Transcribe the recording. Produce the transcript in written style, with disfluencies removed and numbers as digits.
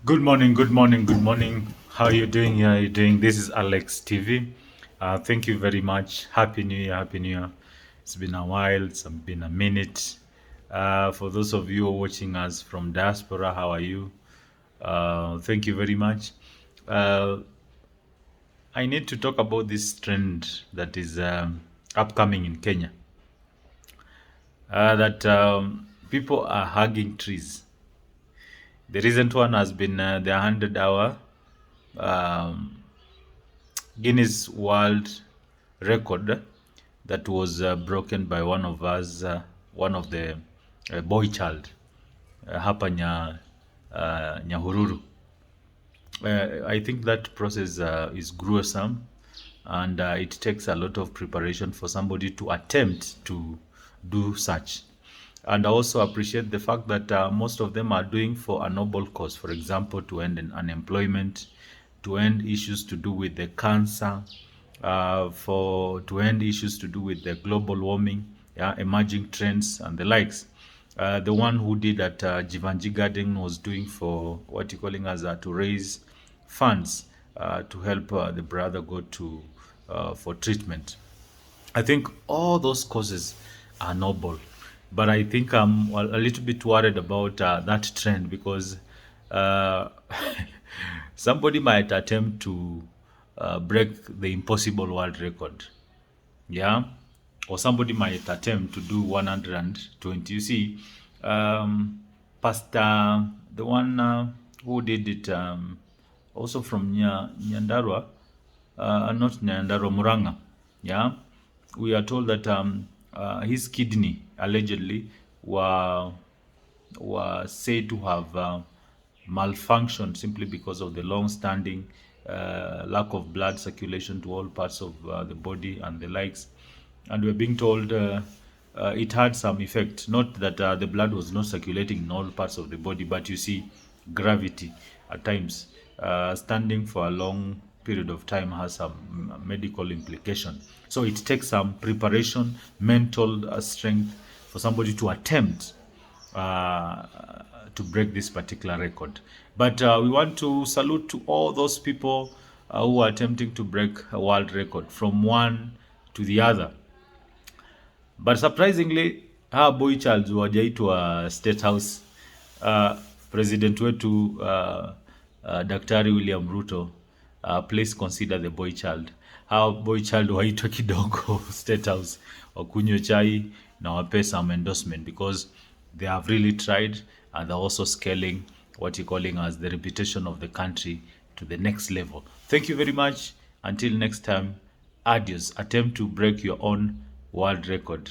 Good morning, good morning, good morning. How are you doing? How are you doing? This is Alex TV. Thank you very much. Happy New Year, Happy New Year. It's been a while, it's been a minute. For those of you who are watching us from diaspora, how are you? Thank you very much. Uh, I need to talk about this trend that is upcoming in Kenya. That people are hugging trees. The recent one has been the 100-hour um, Guinness World Record that was broken by one of us, one of the boy child hapa Nyahururu. I think that process is gruesome, and it takes a lot of preparation for somebody to attempt to do such. And I also appreciate the fact that most of them are doing for a noble cause. For example, to end unemployment, to end issues to do with the cancer, for to end issues to do with the global warming, yeah, emerging trends and the likes. The one who did at Jivanji Garden was doing for what you calling as to raise funds to help the brother go to for treatment. I think all those causes are noble, but I think I'm a little bit worried about that trend because uh, somebody might attempt to break the impossible world record, yeah, or somebody might attempt to do 120. You see, Pastor, the one who did it, also from Nyandarua, not Nyandarua, Muranga, yeah, we are told that his kidney allegedly were said to have malfunctioned simply because of the long-standing lack of blood circulation to all parts of the body and the likes. And we're being told it had some effect. Not that the blood was not circulating in all parts of the body, but you see, gravity at times, standing for a long period of time has some medical implication. So it takes some preparation, mental strength for somebody to attempt uh, to break this particular record. But we want to salute to all those people who are attempting to break a world record from one to the other. But surprisingly, hawa boy child wajaitwa State House. President wetu Daktari William Ruto, please consider the boy child. Hawa boy child waitwe kidogo State House, wakunywe chai na wape some endorsement because they have really tried, and they're also scaling what you're calling as the reputation of the country to the next level. Thank you very much. Until next time, adios. Attempt to break your own world record.